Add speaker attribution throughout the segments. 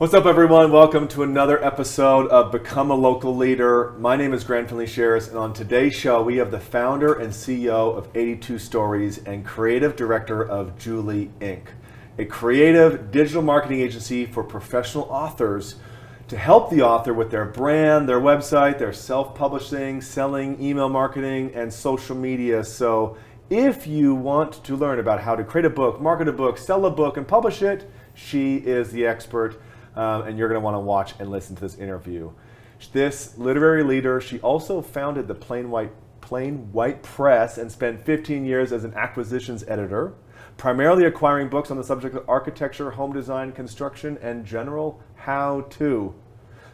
Speaker 1: What's up, everyone? Welcome to another episode of Become a Local Leader. My name is Findlay-Shirras, and on today's show, we have the founder and CEO of 82 Stories and creative director of Julie Inc., a creative digital marketing agency for professional authors to help the author with their brand, their website, their self-publishing, selling, email marketing, and social media. So if you want to learn about how to create a book, market a book, sell a book, and publish it, she is the expert. And you're going to want to watch and listen to this interview. This literary leader, she also founded the Plain White Press and spent 15 years as an acquisitions editor, primarily acquiring books on the subject of architecture, home design, construction, and general how-to.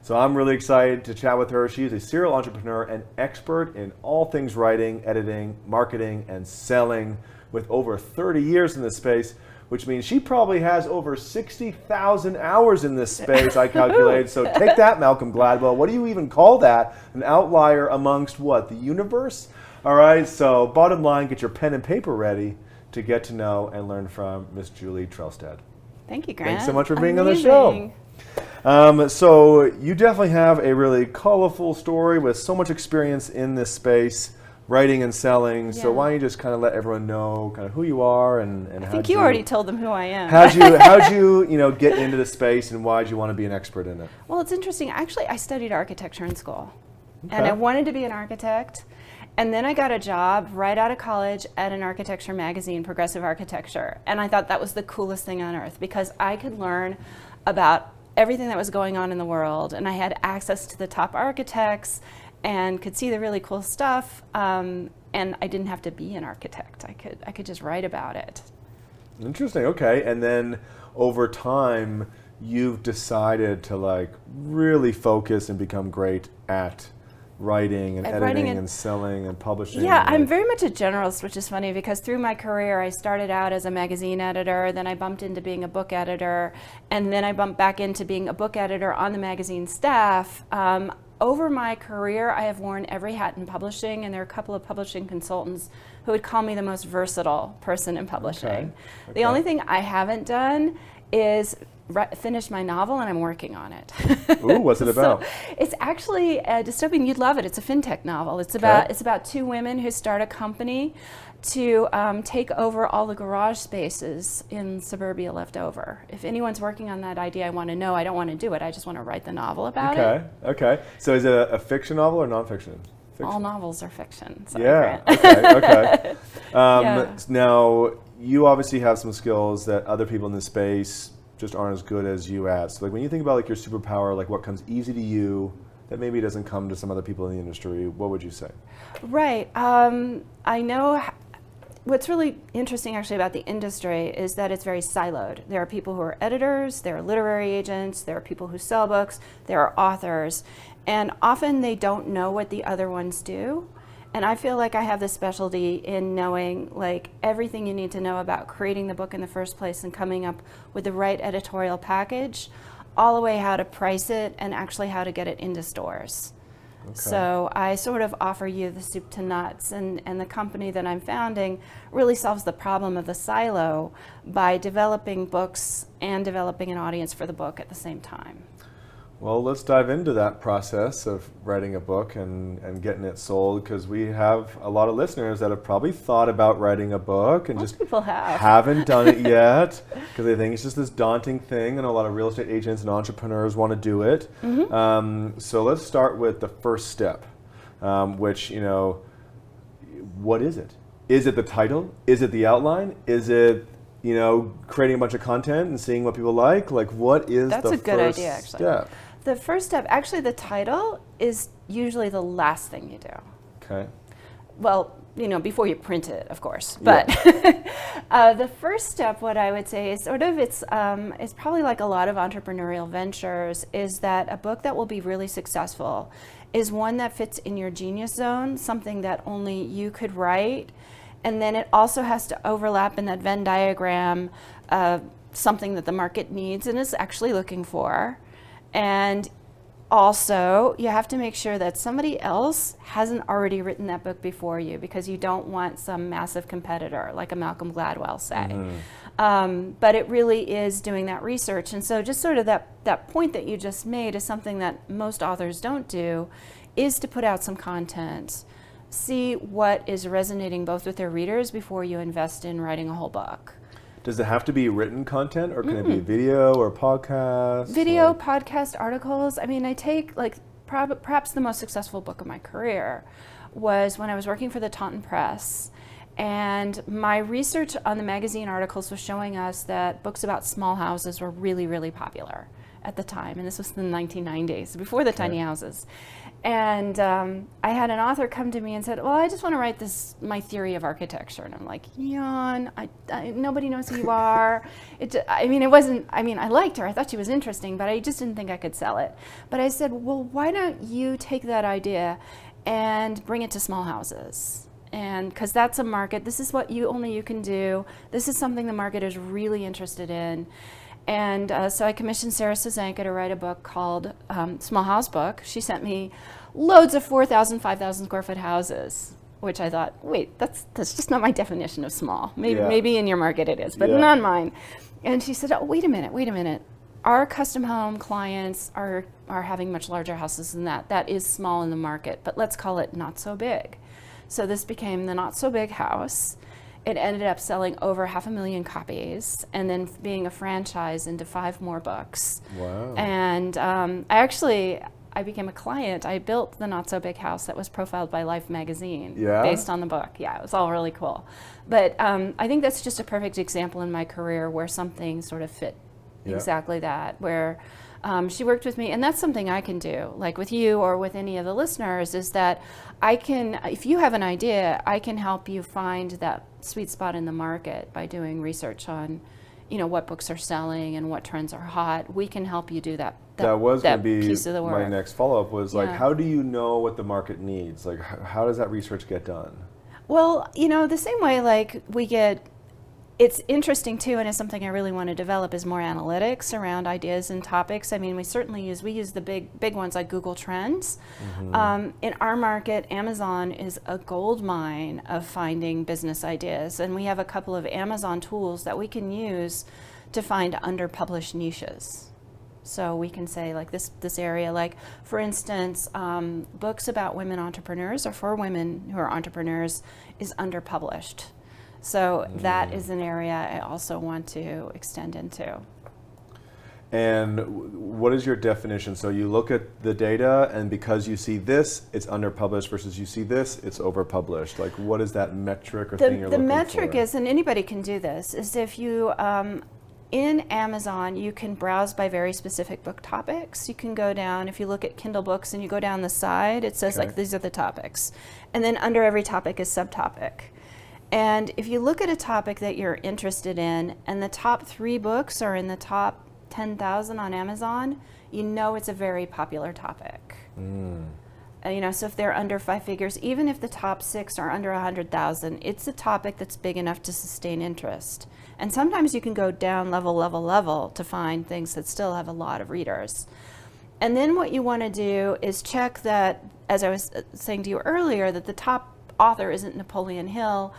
Speaker 1: So I'm really excited to chat with her. She is a serial entrepreneur and expert in all things writing, editing, marketing, and selling with over 30 years in this space, which means she probably has over 60,000 hours in this space, I calculated. So take that, Malcolm Gladwell. What do you even call that? An outlier amongst what? The universe? All right, so bottom line, get your pen and paper ready to get to know and learn from Miss Julie Trelstad.
Speaker 2: Thank you, Grant.
Speaker 1: Thanks so much for being on the show. So you definitely have a really colorful story with so much experience in this space, writing and selling. Yeah. So why don't you just kind of let everyone know kind of who you are and
Speaker 2: I think you already told them who I am.
Speaker 1: How'd you get into the space, and why'd you want to be an expert in it?
Speaker 2: Well, it's interesting. Actually, I studied architecture in school, and I wanted to be an architect. And then I got a job right out of college at an architecture magazine, Progressive Architecture. And I thought that was the coolest thing on earth because I could learn about everything that was going on in the world, and I had access to the top architects and could see the really cool stuff, and I didn't have to be an architect. I could just write about it.
Speaker 1: Interesting. Okay, and then over time, you've decided to really focus and become great at writing and editing and selling and publishing.
Speaker 2: Yeah, I'm very much a generalist, which is funny because through my career, I started out as a magazine editor, then I bumped into being a book editor, and then I bumped back into being a book editor on the magazine staff. Over my career, I have worn every hat in publishing, and there are a couple of publishing consultants who would call me the most versatile person in publishing. Okay. The only thing I haven't done is finish my novel, and I'm working on it.
Speaker 1: Ooh, what's it about?
Speaker 2: So it's actually a dystopian. You'd love it. It's a fintech novel. It's about two women who start a company to take over all the garage spaces in suburbia left over. If anyone's working on that idea, I want to know. I don't want to do it. I just want to write the novel about it.
Speaker 1: Okay. So is it a fiction novel or nonfiction? Fiction.
Speaker 2: All novels are fiction. Sorry,
Speaker 1: yeah. Okay. Now, you obviously have some skills that other people in this space just aren't as good as you at. So when you think about your superpower, what comes easy to you that maybe doesn't come to some other people in the industry, what would you say?
Speaker 2: Right. I know what's really interesting actually about the industry is that it's very siloed. There are people who are editors, there are literary agents, there are people who sell books, there are authors, and often they don't know what the other ones do. And I feel like I have this specialty in knowing everything you need to know about creating the book in the first place and coming up with the right editorial package, all the way how to price it and actually how to get it into stores. Okay. So I sort of offer you the soup to nuts, and the company that I'm founding really solves the problem of the silo by developing books and developing an audience for the book at the same time.
Speaker 1: Well, let's dive into that process of writing a book and getting it sold, because we have a lot of listeners that have probably thought about writing a book and
Speaker 2: Most people
Speaker 1: haven't done it yet because they think it's just this daunting thing, and a lot of real estate agents and entrepreneurs want to do it. Mm-hmm. So let's start with the first step, which, what is it? Is it the title? Is it the outline? Is it creating a bunch of content and seeing what people like? What is
Speaker 2: That's
Speaker 1: the
Speaker 2: a good idea, actually.
Speaker 1: step?
Speaker 2: The first step, actually the title is usually the last thing you do.
Speaker 1: Okay.
Speaker 2: Well, before you print it, of course. But the first step, what I would say is it's probably like a lot of entrepreneurial ventures, is that a book that will be really successful is one that fits in your genius zone, something that only you could write. And then it also has to overlap in that Venn diagram something that the market needs and is actually looking for. And Also, you have to make sure that somebody else hasn't already written that book before you, because you don't want some massive competitor like a Malcolm Gladwell, say. But it really is doing that research. And so just sort of that point that you just made is something that most authors don't do, is to put out some content, see what is resonating both with their readers before you invest in writing a whole book.
Speaker 1: Does it have to be written content, or can it be video or podcast?
Speaker 2: Video, podcast, articles. I mean, I take perhaps the most successful book of my career was when I was working for the Taunton Press. And my research on the magazine articles was showing us that books about small houses were really, really popular at the time. And this was in the 1990s, before the tiny houses. And I had an author come to me and said, well, I just want to write my theory of architecture. And I'm like, yawn, nobody knows who you are. I liked her. I thought she was interesting, but I just didn't think I could sell it. But I said, well, why don't you take that idea and bring it to small houses? And because that's a market, this is what only you can do. This is something the market is really interested in. And so I commissioned Sarah Sazanka to write a book called Small House Book. She sent me loads of 4,000, 5,000 square foot houses, which I thought, wait, that's just not my definition of small. Maybe in your market it is, but not mine. And she said, oh, wait a minute. Our custom home clients are having much larger houses than that. That is small in the market, but let's call it not so big. So this became the Not So Big House. It ended up selling over 500,000 copies, and then being a franchise into 5 more books.
Speaker 1: Wow.
Speaker 2: And I became a client. I built the Not So Big House that was profiled by Life magazine based on the book. Yeah, it was all really cool. But I think that's just a perfect example in my career where something sort of fit exactly that, where she worked with me, and that's something I can do, like with you or with any of the listeners, is that I can, if you have an idea, I can help you find that sweet spot in the market by doing research on, what books are selling and what trends are hot. We can help you do that.
Speaker 1: That was going to be
Speaker 2: piece of the work.
Speaker 1: My next follow-up was how do you know what the market needs? Like, how does that research get done?
Speaker 2: Well, the same way it's interesting too, and it's something I really want to develop, is more analytics around ideas and topics. I mean, we use the big ones like Google Trends. In our market, Amazon is a gold mine of finding business ideas, and we have a couple of Amazon tools that we can use to find underpublished niches. So we can say, like, this area, like, for instance, books about women entrepreneurs or for women who are entrepreneurs is underpublished. So that is an area I also want to extend into.
Speaker 1: And what is your definition? So you look at the data, and because you see this, it's underpublished, versus you see this, it's overpublished. Like, what is that metric or thing you're looking for? The metric
Speaker 2: is, and anybody can do this, is if you, in Amazon, you can browse by very specific book topics. You can go down, if you look at Kindle books and you go down the side, it says like, these are the topics. And then under every topic is subtopic. And if you look at a topic that you're interested in, and the top 3 books are in the top 10,000 on Amazon, it's a very popular topic. So if they're under 5 figures, even if the top 6 are under 100,000, it's a topic that's big enough to sustain interest. And sometimes you can go down level to find things that still have a lot of readers. And then what you want to do is check that, as I was saying to you earlier, that the top author isn't Napoleon Hill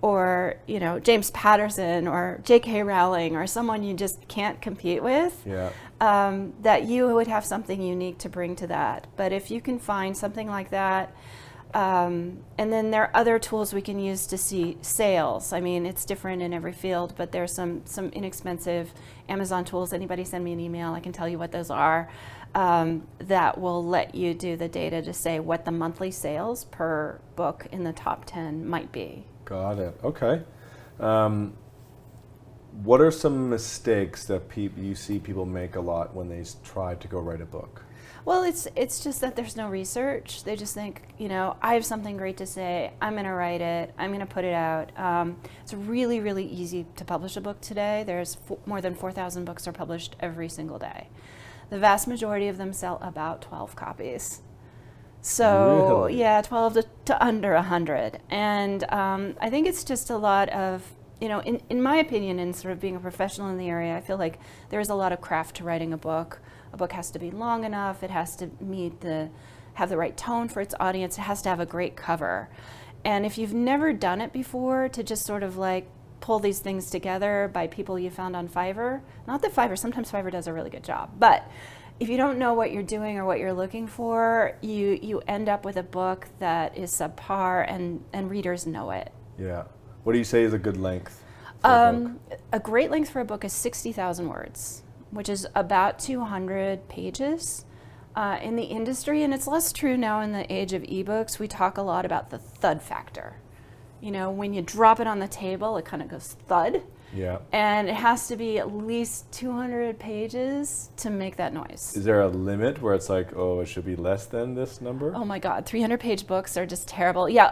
Speaker 2: or James Patterson or J.K. Rowling or someone you just can't compete with. That you would have something unique to bring to that. But if you can find something like that, and then there are other tools we can use to see sales. I mean, it's different in every field, but there's some inexpensive Amazon tools. Anybody send me an email, I can tell you what those are. That will let you do the data to say what the monthly sales per book in the top 10 might be.
Speaker 1: Got it. Okay. What are some mistakes that you see people make a lot when they try to go write a book?
Speaker 2: Well, it's just that there's no research. They just think, I have something great to say. I'm going to write it. I'm going to put it out. It's really, really easy to publish a book today. There's more than 4,000 books are published every single day. The vast majority of them sell about 12 copies. So,
Speaker 1: really?
Speaker 2: 12 to under 100. And I think it's just a lot of in my opinion, and sort of being a professional in the area, I feel like there is a lot of craft to writing a book. A book has to be long enough. It has to have the right tone for its audience. It has to have a great cover. And if you've never done it before, to just sort of like pull these things together by people you found on Fiverr, not that sometimes Fiverr does a really good job, but if you don't know what you're doing or what you're looking for, you end up with a book that is subpar, and readers know it.
Speaker 1: Yeah. What do you say is a good length for a book?
Speaker 2: A great length for a book is 60,000 words, which is about 200 pages. In the industry, and it's less true now in the age of ebooks, we talk a lot about the thud factor. When you drop it on the table, it kind of goes thud.
Speaker 1: Yeah.
Speaker 2: And it has to be at least 200 pages to make that noise.
Speaker 1: Is there a limit where it's like, oh, it should be less than this number?
Speaker 2: Oh my God, 300-page books are just terrible. Yeah,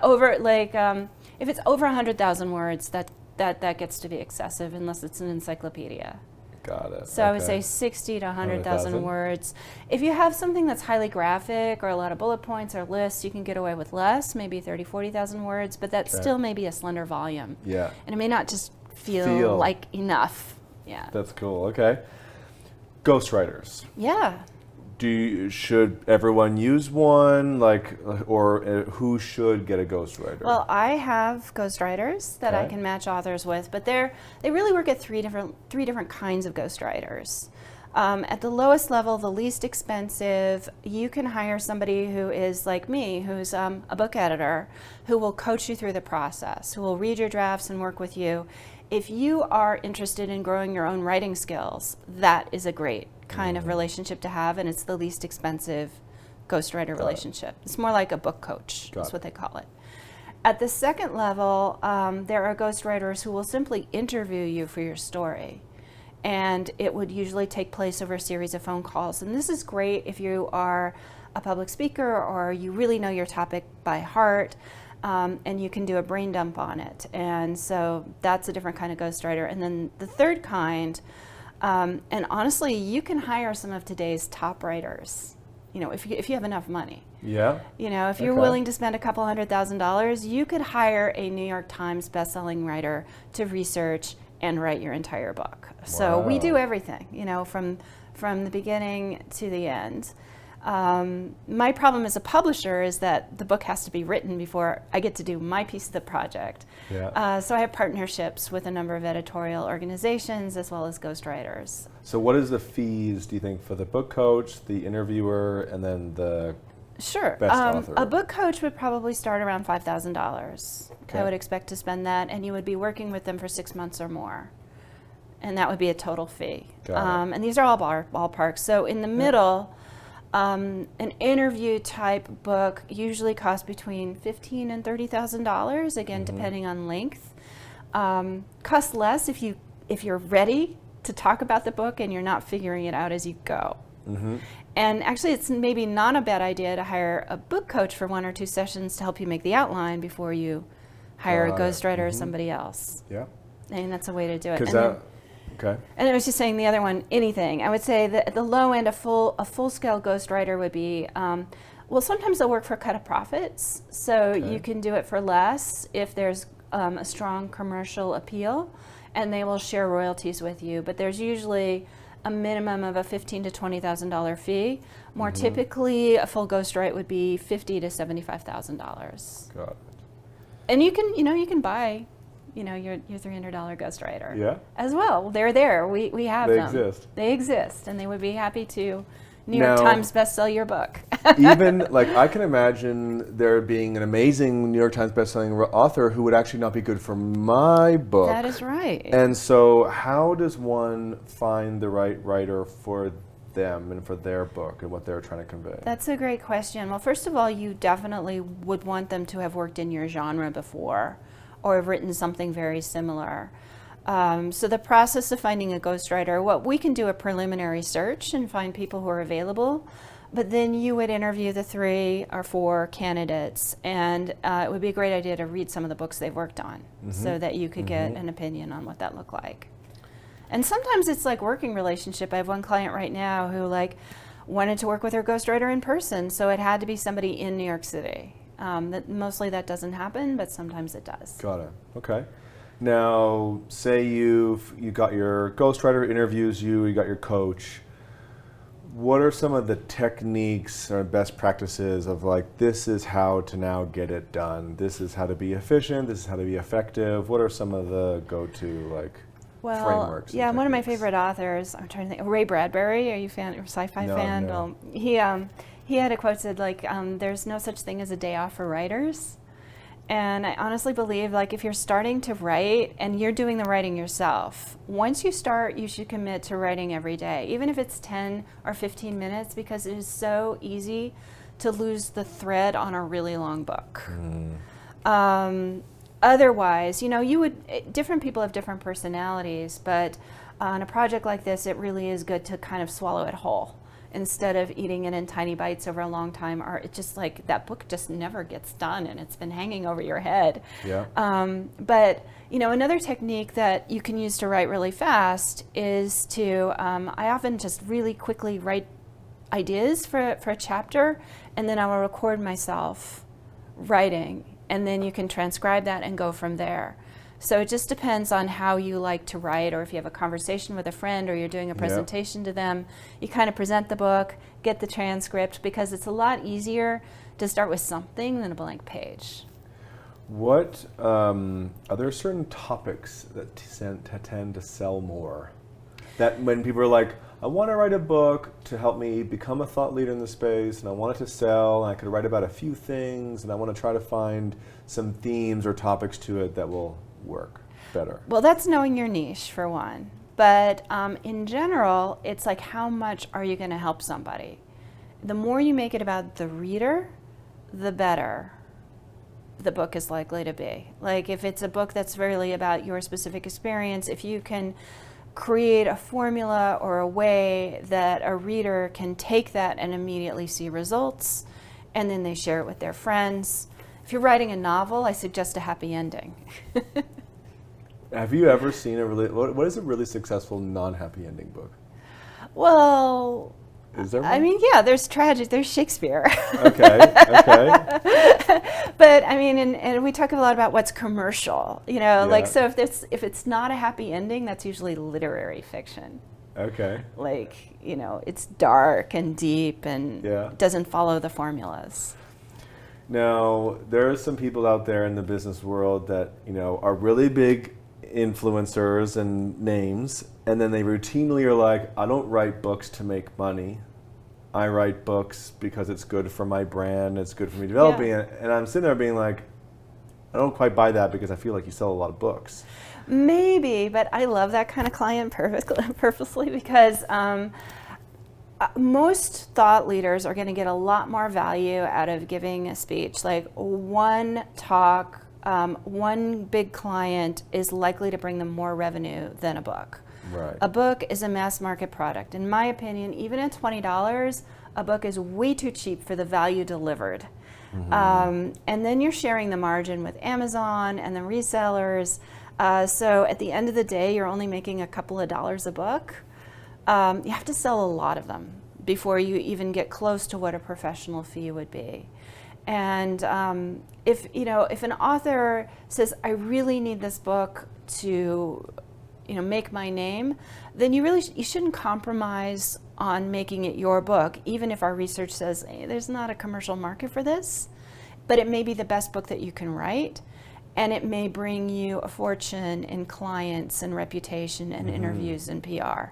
Speaker 2: if it's over 100,000 words, that gets to be excessive unless it's an encyclopedia.
Speaker 1: Got it.
Speaker 2: So I would say 60 to 100,000 words. If you have something that's highly graphic or a lot of bullet points or lists, you can get away with less, maybe 30, 40,000 words, but that still may be a slender volume.
Speaker 1: Yeah.
Speaker 2: And it may not just feel like enough. Yeah.
Speaker 1: That's cool. Okay. Ghostwriters.
Speaker 2: Yeah.
Speaker 1: Should everyone use one, or who should get a ghostwriter?
Speaker 2: Well, I have ghostwriters that I can match authors with, but they really work at three different kinds of ghostwriters. At the lowest level, the least expensive, you can hire somebody who is like me, who's a book editor, who will coach you through the process, who will read your drafts and work with you. If you are interested in growing your own writing skills, that is a great kind of relationship to have, and it's the least expensive ghostwriter relationship. It's more like a book coach, that's what they call it. At the second level, there are ghostwriters who will simply interview you for your story, and it would usually take place over a series of phone calls. And this is great if you are a public speaker or you really know your topic by heart, and you can do a brain dump on it. And so that's a different kind of ghostwriter. And then the third kind, and honestly, you can hire some of today's top writers, if you have enough money.
Speaker 1: Yeah.
Speaker 2: If you're willing to spend a couple $100,000, you could hire a New York Times bestselling writer to research and write your entire book. Wow. So we do everything, from the beginning to the end. My problem as a publisher is that the book has to be written before I get to do my piece of the project.
Speaker 1: Yeah.
Speaker 2: So I have partnerships with a number of editorial organizations as well as ghostwriters.
Speaker 1: So what is the fees, do you think, for the book coach, the interviewer, and then the best author?
Speaker 2: A book coach would probably start around $5,000.
Speaker 1: Okay.
Speaker 2: I would expect to spend that, and you would be working with them for 6 months or more. And that would be a total fee.
Speaker 1: Got it.
Speaker 2: And these are all ballparks. So in the middle, an interview type book usually costs between $15,000 and $30,000, again, depending on length. Costs less if you're ready to talk about the book and you're not figuring it out as you go.
Speaker 1: Mm-hmm.
Speaker 2: And actually, it's maybe not a bad idea to hire a book coach for 1 or 2 sessions to help you make the outline before you hire a ghostwriter or somebody else.
Speaker 1: Yeah.
Speaker 2: And that's a way to do it.
Speaker 1: Okay.
Speaker 2: And I was just saying the other one, anything. I would say that at the low end, a full-scale ghostwriter would be, sometimes they'll work for a cut of profits. So you can do it for less if there's a strong commercial appeal, and they will share royalties with you. But there's usually a minimum of a $15,000 to $20,000 fee. More typically, a full ghostwrite would be $50,000 to $75,000.
Speaker 1: Got it.
Speaker 2: And you can buy, your $300 ghostwriter. As well. They're there. We have them.
Speaker 1: They exist.
Speaker 2: They exist, and they would be happy to New York Times bestseller your book.
Speaker 1: Even I can imagine there being an amazing New York Times bestselling author who would actually not be good for my book.
Speaker 2: That is right.
Speaker 1: And so, how does one find the right writer for them and for their book and what they're trying to convey?
Speaker 2: That's a great question. Well, first of all, you definitely would want them to have worked in your genre before, or have written something very similar. So the process of finding a ghostwriter, we can do a preliminary search and find people who are available, but then you would interview the 3 or 4 candidates, and it would be a great idea to read some of the books they've worked on so that you could get an opinion on what that looked like. And sometimes it's like working relationship. I have one client right now who wanted to work with her ghostwriter in person, so it had to be somebody in New York City. Mostly that doesn't happen, but sometimes it does.
Speaker 1: Got it. Okay. Now, say you got your ghostwriter interviews you got your coach. What are some of the techniques or best practices of like, this is how to now get it done? This is how to be efficient. This is how to be effective. What are some of the go-to frameworks?
Speaker 2: Yeah, one of my favorite authors, I'm trying to think, Ray Bradbury. Are you a sci-fi fan?
Speaker 1: No.
Speaker 2: Well, he had a quote said like, there's no such thing as a day off for writers. And I honestly believe, like, if you're starting to write and you're doing the writing yourself, once you start, you should commit to writing every day, even if it's 10 or 15 minutes, because it is so easy to lose the thread on a really long book. Otherwise, different people have different personalities, but on a project like this, it really is good to kind of swallow it whole, instead of eating it in tiny bites over a long time, or it just like that book just never gets done and it's been hanging over your head.
Speaker 1: Yeah.
Speaker 2: But another technique that you can use to write really fast is to, I often just really quickly write ideas for a chapter, and then I will record myself writing, and then you can transcribe that and go from there. So it just depends on how you like to write, or if you have a conversation with a friend or you're doing a presentation to them, you kind of present the book, get the transcript, because it's a lot easier to start with something than a blank page.
Speaker 1: What are there certain topics that tend to sell more? That when people are like, I want to write a book to help me become a thought leader in the space, and I want it to sell, and I could write about a few things, and I want to try to find some themes or topics to it that will work better.
Speaker 2: Well, that's knowing your niche for one. But in general, it's like, how much are you going to help somebody? The more you make it about the reader, the better the book is likely to be. Like, if it's a book that's really about your specific experience, if you can create a formula or a way that a reader can take that and immediately see results, and then they share it with their friends. If you're writing a novel, I suggest a happy ending.
Speaker 1: Have you ever seen what is a really successful non-happy ending book?
Speaker 2: Well,
Speaker 1: is there one?
Speaker 2: I mean, yeah, there's Shakespeare.
Speaker 1: Okay.
Speaker 2: But I mean, and we talk a lot about what's commercial, like, so if it's not a happy ending, that's usually literary fiction.
Speaker 1: Okay.
Speaker 2: Like, it's dark and deep and doesn't follow the formulas.
Speaker 1: Now, there are some people out there in the business world that, are really big influencers and names, and then they routinely are like, I don't write books to make money. I write books because it's good for my brand, it's good for me developing it. And I'm sitting there being like, I don't quite buy that, because I feel like you sell a lot of books.
Speaker 2: Maybe, but I love that kind of client purposely, because most thought leaders are going to get a lot more value out of giving a speech. Like, one talk, one big client is likely to bring them more revenue than a book.
Speaker 1: Right.
Speaker 2: A book is a mass market product. In my opinion, even at $20, a book is way too cheap for the value delivered. And then you're sharing the margin with Amazon and the resellers. So at the end of the day, you're only making a couple of dollars a book. You have to sell a lot of them before you even get close to what a professional fee would be. And if an author says, I really need this book to make my name, then you shouldn't compromise on making it your book, even if our research says, hey, there's not a commercial market for this, but it may be the best book that you can write, and it may bring you a fortune in clients and reputation and interviews and PR.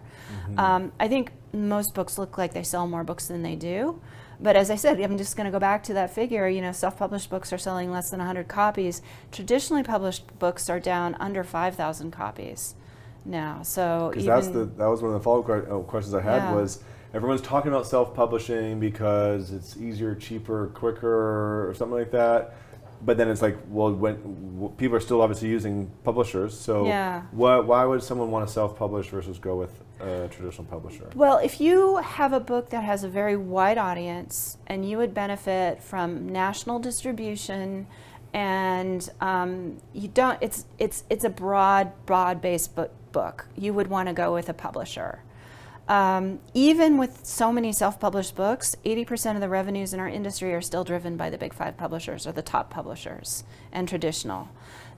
Speaker 2: I think most books look like they sell more books than they do. But as I said, I'm just going to go back to that figure. Self-published books are selling less than 100 copies. Traditionally published books are down under 5,000 copies now. So
Speaker 1: because that was one of the follow-up questions I had was, everyone's talking about self-publishing because it's easier, cheaper, quicker, or something like that. But then it's like, well, when people are still obviously using publishers, so why would someone want to self-publish versus go with a traditional publisher?
Speaker 2: Well, if you have a book that has a very wide audience and you would benefit from national distribution, and you don't, it's a broad-based book, you would want to go with a publisher. Even with so many self-published books, 80% of the revenues in our industry are still driven by the big 5 publishers or the top publishers and traditional.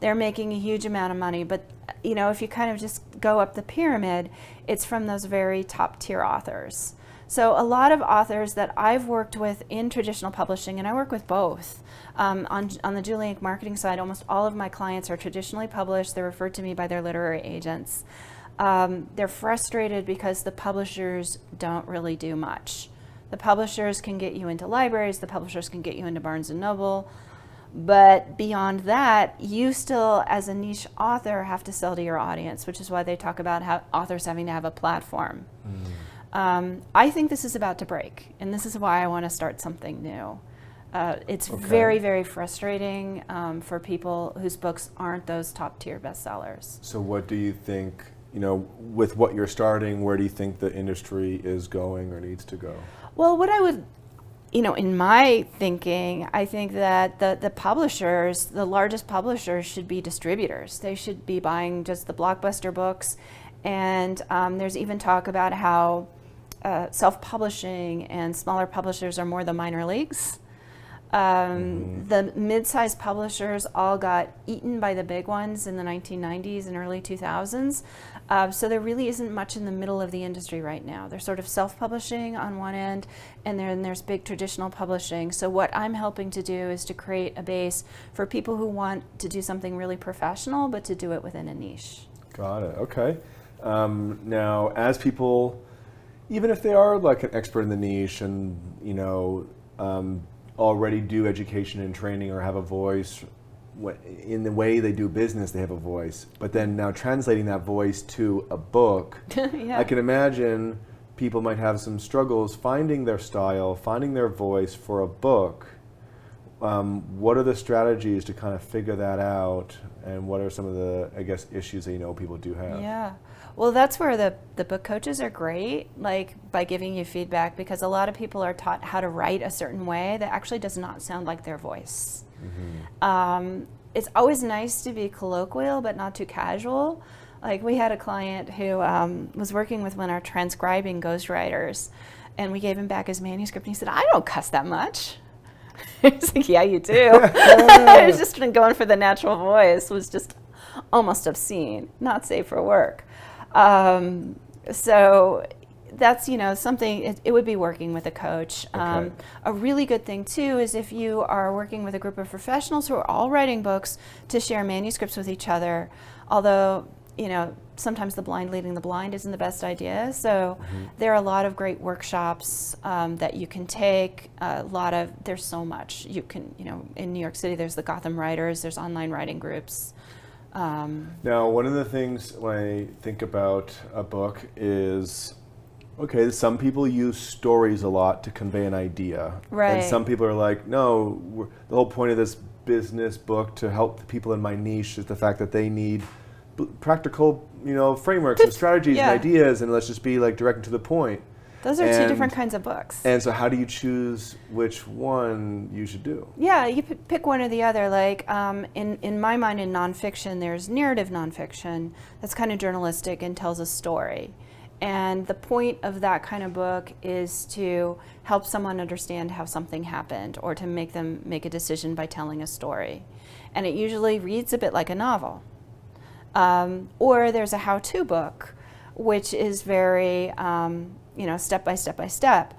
Speaker 2: they're making a huge amount of money. But if you kind of just go up the pyramid, it's from those very top tier authors. So a lot of authors that I've worked with in traditional publishing, and I work with both. On the Julie Inc. marketing side, almost all of my clients are traditionally published. They're referred to me by their literary agents. They're frustrated because the publishers don't really do much. The publishers can get you into libraries, the publishers can get you into Barnes & Noble, but beyond that, you still, as a niche author, have to sell to your audience, which is why they talk about how authors having to have a platform. I think this is about to break, and this is why I want to start something new. It's very, very frustrating for people whose books aren't those top tier bestsellers.
Speaker 1: So what do you think, with what you're starting, where do you think the industry is going or needs to go?
Speaker 2: Well, what I would, in my thinking, I think that the publishers, the largest publishers, should be distributors. They should be buying just the blockbuster books. And there's even talk about how self-publishing and smaller publishers are more the minor leagues. The mid-sized publishers all got eaten by the big ones in the 1990s and early 2000s. So there really isn't much in the middle of the industry right now. There's sort of self-publishing on one end, and then there's big traditional publishing. So what I'm helping to do is to create a base for people who want to do something really professional, but to do it within a niche.
Speaker 1: Got it. Okay. Now, as people, even if they are like an expert in the niche and, already do education and training or have a voice, in the way they do business, they have a voice. But then now translating that voice to a book,
Speaker 2: Yeah.
Speaker 1: I can imagine people might have some struggles finding their style, finding their voice for a book. What are the strategies to kind of figure that out, and what are some of the, issues that people do have?
Speaker 2: Yeah. Well, that's where the book coaches are great, like by giving you feedback, because a lot of people are taught how to write a certain way that actually does not sound like their voice. It's always nice to be colloquial, but not too casual. Like we had a client who was working with one of our transcribing ghostwriters, and we gave him back his manuscript, and he said, "I don't cuss that much." I was like, "Yeah, you do." I was just going for the natural voice, was just almost obscene, not safe for work. So that's, something, it would be working with a coach.
Speaker 1: Okay.
Speaker 2: A really good thing too is if you are working with a group of professionals who are all writing books, to share manuscripts with each other. Although, sometimes the blind leading the blind isn't the best idea. So there are a lot of great workshops that you can take. There's so much you can, in New York City, there's the Gotham Writers, there's online writing groups.
Speaker 1: Now, one of the things when I think about a book is, some people use stories a lot to convey an idea.
Speaker 2: Right.
Speaker 1: And some people are like, no, the whole point of this business book to help the people in my niche is the fact that they need practical, frameworks and strategies and ideas, and let's just be like direct and to the point.
Speaker 2: Those are two different kinds of books.
Speaker 1: And so how do you choose which one you should do?
Speaker 2: Yeah, you pick one or the other. Like in my mind, in nonfiction, there's narrative nonfiction that's kind of journalistic and tells a story. And the point of that kind of book is to help someone understand how something happened, or to make them make a decision by telling a story. And it usually reads a bit like a novel. Or there's a how-to book, which is very step by step by step.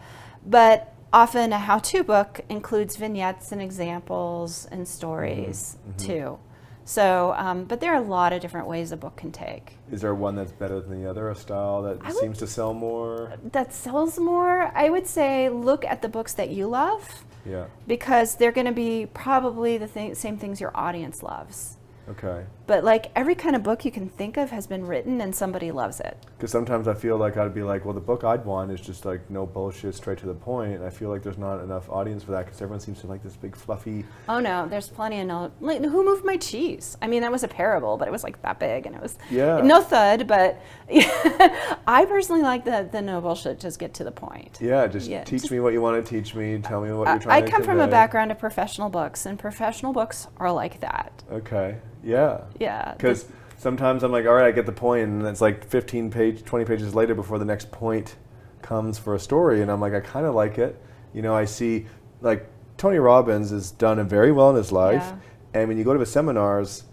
Speaker 2: But often a how-to book includes vignettes and examples and stories too. So, but there are a lot of different ways a book can take.
Speaker 1: Is there one that's better than the other, a style that seems to sell more?
Speaker 2: That sells more? I would say look at the books that you love.
Speaker 1: Yeah.
Speaker 2: Because they're going to be probably the same things your audience loves.
Speaker 1: Okay.
Speaker 2: But like every kind of book you can think of has been written and somebody loves it.
Speaker 1: Because sometimes I feel like I'd be like, well, the book I'd want is just like no bullshit, straight to the point. And I feel like there's not enough audience for that because everyone seems to like this big fluffy.
Speaker 2: Oh no, there's plenty of no. Like, who moved my cheese? I mean, that was a parable, but it was like that big, and it was no thud. But I personally like the no bullshit. Just get to the point.
Speaker 1: Yeah, just teach me what you want to teach me. Tell me what you're trying to
Speaker 2: I come from a
Speaker 1: convey.
Speaker 2: background of professional books, and professional books are like that.
Speaker 1: Okay. Yeah.
Speaker 2: Yeah.
Speaker 1: Because sometimes I'm like, all right, I get the point, and it's like 20 pages later before the next point comes for a story, and I'm like, I kind of like it. I see, like, Tony Robbins has done it very well in his life, and when you go to his seminars,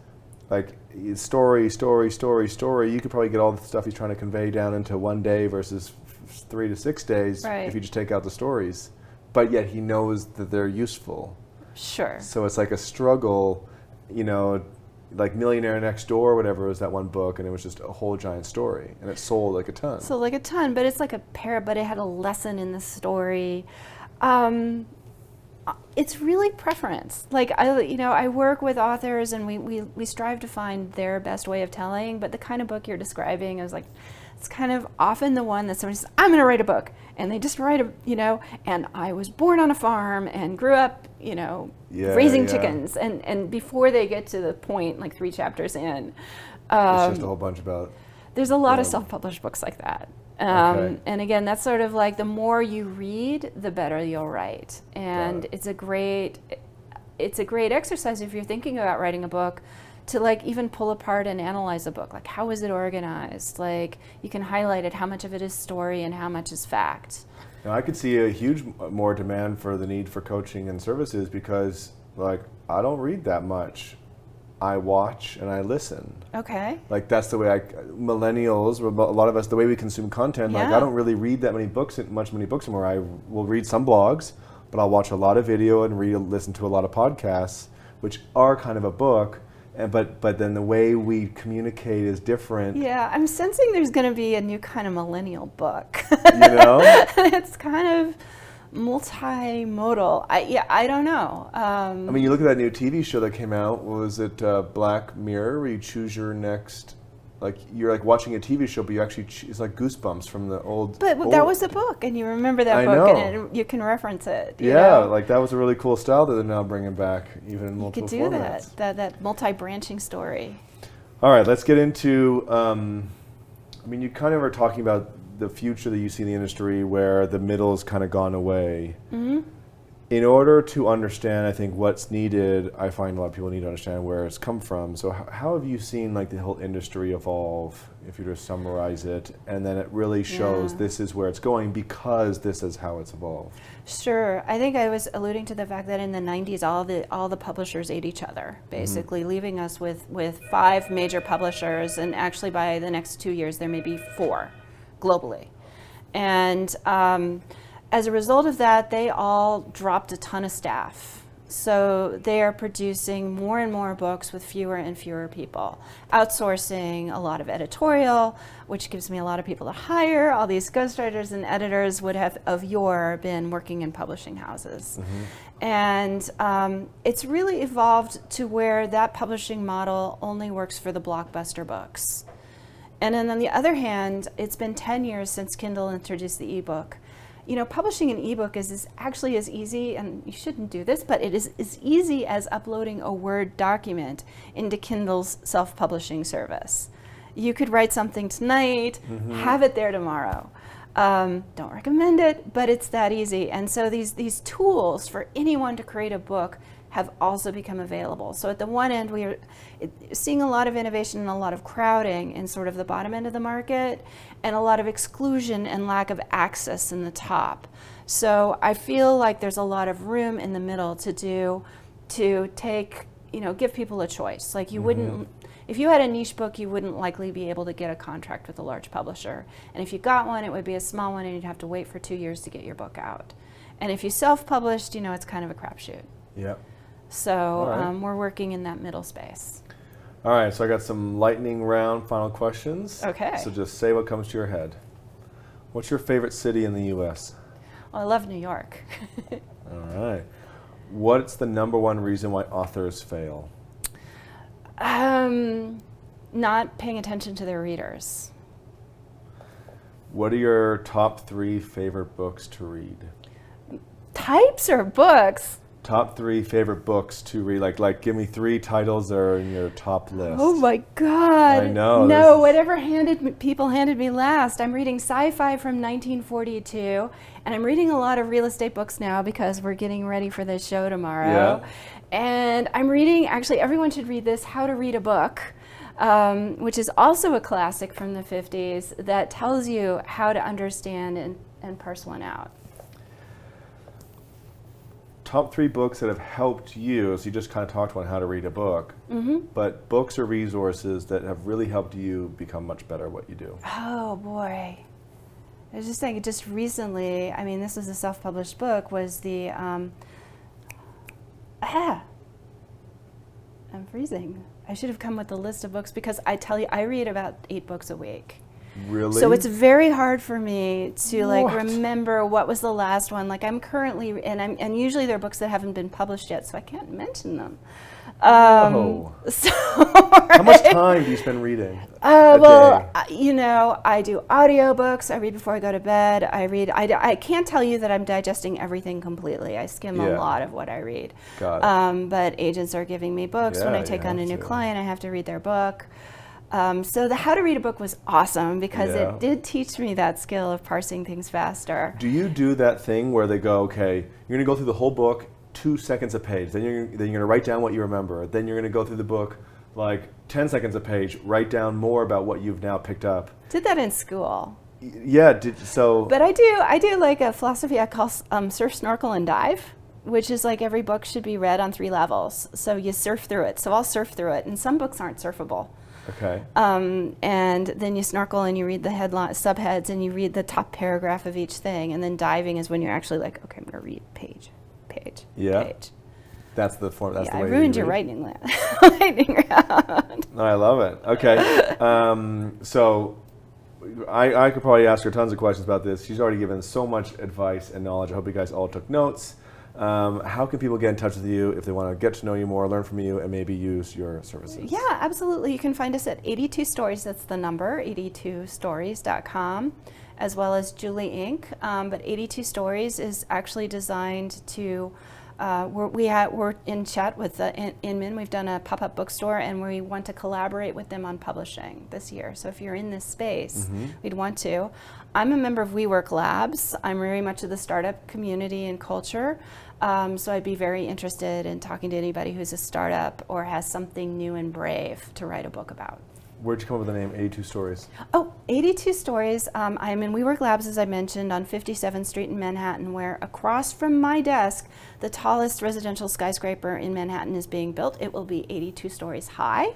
Speaker 1: like story, you could probably get all the stuff he's trying to convey down into one day versus 3 to 6 days if you just take out the stories. But yet he knows that they're useful.
Speaker 2: Sure.
Speaker 1: So it's like a struggle, like Millionaire Next Door, whatever, was that one book, and it was just a whole giant story, and it sold like a ton.
Speaker 2: But it's like but it had a lesson in the story. It's really preference. Like I work with authors, and we strive to find their best way of telling. But the kind of book you're describing is like, it's kind of often the one that somebody says, I'm going to write a book, and they just write and I was born on a farm and grew up, raising chickens, and before they get to the point, like 3 chapters in,
Speaker 1: it's just a whole bunch about.
Speaker 2: There's a lot of self-published books like that. And again, that's sort of like the more you read, the better you'll write. And it's a great exercise if you're thinking about writing a book, to like even pull apart and analyze a book. Like, how is it organized? Like, you can highlight it, how much of it is story and how much is fact.
Speaker 1: Now, I could see a huge more demand for the need for coaching and services because, like, I don't read that much. I watch and I listen.
Speaker 2: Okay.
Speaker 1: Like, that's the way millennials, a lot of us, the way we consume content, like, I don't really read that many books anymore. I will read some blogs, but I'll watch a lot of video and listen to a lot of podcasts, which are kind of a book. But then the way we communicate is different. Yeah,
Speaker 2: I'm sensing there's going to be a new kind of millennial book. It's kind of multimodal. I don't know.
Speaker 1: I mean, you look at that new TV show that came out. Was it Black Mirror, where you choose your next? Like, you're like watching a TV show, but you actually it's like Goosebumps from the old.
Speaker 2: But that was a book, and you remember that book, and you can reference it. You know?
Speaker 1: Like that was a really cool style that they're now bringing back, even in multiple formats.
Speaker 2: You could do that multi-branching story.
Speaker 1: All right, let's get into. I mean, you kind of are talking about the future that you see in the industry, where the middle has kind of gone away. Mm-hmm. In order to understand, I think, what's needed, I find a lot of people need to understand where it's come from. So how have you seen like the whole industry evolve, if you just summarize it, and then it really shows this is where it's going because this is how it's evolved? Sure.
Speaker 2: I think I was alluding to the fact that in the 90s, all the publishers ate each other, basically, leaving us with 5 major publishers, and actually by the next 2 years, there may be 4 globally. And as a result of that, they all dropped a ton of staff. So they are producing more and more books with fewer and fewer people, outsourcing a lot of editorial, which gives me a lot of people to hire. All these ghostwriters and editors would have of yore been working in publishing houses. And it's really evolved to where that publishing model only works for the blockbuster books. And then on the other hand, it's been 10 years since Kindle introduced the ebook. Publishing an ebook is actually as easy, and you shouldn't do this, but it is as easy as uploading a Word document into Kindle's self-publishing service. You could write something tonight, have it there tomorrow. Don't recommend it, but it's that easy. And so these tools for anyone to create a book have also become available. So at the one end, we are seeing a lot of innovation and a lot of crowding in sort of the bottom end of the market, and a lot of exclusion and lack of access in the top. So I feel like there's a lot of room in the middle to take, give people a choice. Like you wouldn't, if you had a niche book, you wouldn't likely be able to get a contract with a large publisher. And if you got one, it would be a small one, and you'd have to wait for 2 years to get your book out. And if you self-published, it's kind of a crapshoot.
Speaker 1: Yep.
Speaker 2: So we're working in that middle space.
Speaker 1: All right, so I got some lightning round final questions.
Speaker 2: Okay.
Speaker 1: So just say what comes to your head. What's your favorite city in the U.S.?
Speaker 2: Well, I love New York.
Speaker 1: All right. What's the number one reason why authors fail?
Speaker 2: Not paying attention to their readers.
Speaker 1: What are your top 3 favorite books to read?
Speaker 2: Types or books?
Speaker 1: Top 3 favorite books to read. Like give me 3 titles that are in your top list.
Speaker 2: Oh my God.
Speaker 1: I know.
Speaker 2: No, whatever people handed me last. I'm reading sci-fi from 1942, and I'm reading a lot of real estate books now because we're getting ready for the show tomorrow.
Speaker 1: Yeah.
Speaker 2: And I'm reading, actually everyone should read this, How to Read a Book, which is also a classic from the 50s that tells you how to understand and parse one out.
Speaker 1: top 3 books that have helped you. So you just kind of talked about how to read a book, but books or resources that have really helped you become much better at what you do.
Speaker 2: Oh boy. I was just saying, just recently, I mean, this was a self-published book, was the, I'm freezing. I should have come with a list of books because I tell you, I read about 8 books a week.
Speaker 1: Really?
Speaker 2: So it's very hard for me to like
Speaker 1: What?
Speaker 2: remember what was the last one. Like I'm currently, and usually they're books that haven't been published yet, so I can't mention them. So,
Speaker 1: How much time do you spend reading?
Speaker 2: Well, you know, I do audiobooks. I read before I go to bed. I can't tell you that I'm digesting everything completely. I skim a lot of what I read.
Speaker 1: Got it.
Speaker 2: But agents are giving me books. When I take on a new client, I have to read their book. So the How to Read a Book was awesome because it did teach me that skill of parsing things faster.
Speaker 1: Do you do that thing where they go, okay, you're going to go through the whole book, 2 seconds a page, then you're going to write down what you remember, then you're going to go through the book like 10 seconds a page, write down more about what you've now picked up?
Speaker 2: Did that in school.
Speaker 1: Yeah, so.
Speaker 2: But I do like a philosophy I call surf, snorkel, and dive, which is like every book should be read on 3 levels. So you surf through it. So I'll surf through it, and some books aren't surfable.
Speaker 1: Okay.
Speaker 2: And then you snorkel and you read the headline, subheads, and you read the top paragraph of each thing. And then diving is when you're actually like, okay, I'm going to read page. Page.
Speaker 1: That's the form. That's the way
Speaker 2: I ruined
Speaker 1: you
Speaker 2: your
Speaker 1: read.
Speaker 2: lightning round.
Speaker 1: No, I love it. Okay. So I could probably ask her tons of questions about this. She's already given so much advice and knowledge. I hope you guys all took notes. How can people get in touch with you if they want to get to know you more, learn from you, and maybe use your services?
Speaker 2: Yeah, absolutely. You can find us at 82 Stories. That's the number, 82stories.com, as well as Julie Inc. But 82 Stories is actually designed to, we're in chat with Inman. We've done a pop-up bookstore, and we want to collaborate with them on publishing this year. So if you're in this space, we'd want to. I'm a member of WeWork Labs. I'm very much of the startup community and culture. So I'd be very interested in talking to anybody who's a startup or has something new and brave to write a book about.
Speaker 1: Where'd you come up with the name 82 Stories?
Speaker 2: Oh, 82 Stories. I'm in WeWork Labs, as I mentioned, on 57th Street in Manhattan, where across from my desk, the tallest residential skyscraper in Manhattan is being built. It will be 82 stories high.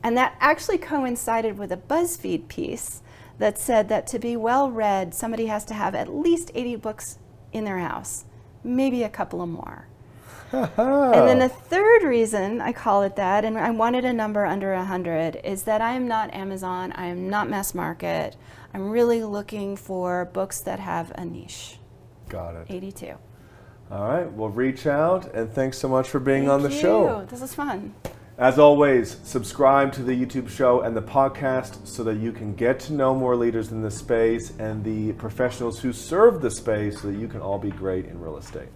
Speaker 2: And that actually coincided with a BuzzFeed piece that said that to be well read, somebody has to have at least 80 books in their house, maybe a couple of more. And then the third reason I call it that, and I wanted a number under 100, is that I am not Amazon, I am not mass market. I'm really looking for books that have a niche.
Speaker 1: Got it.
Speaker 2: 82.
Speaker 1: All right, well, reach out, and thanks so much for being on the show.
Speaker 2: This was fun.
Speaker 1: As always, subscribe to the YouTube show and the podcast so that you can get to know more leaders in this space and the professionals who serve the space so that you can all be great in real estate.